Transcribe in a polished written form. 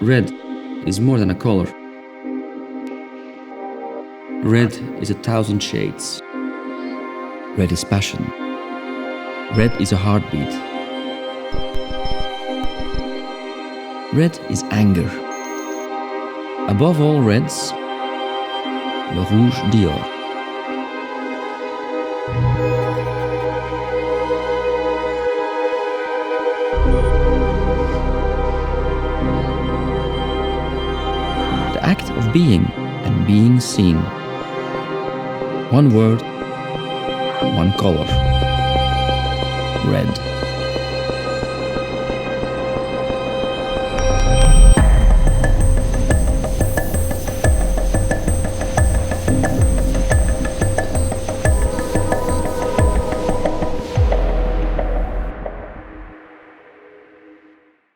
Red is more than a color. Red is 1,000 shades. Red is passion. Red is a heartbeat. Red is anger. Above all reds, le rouge Dior. The act of being and being seen. One word, one color. Red.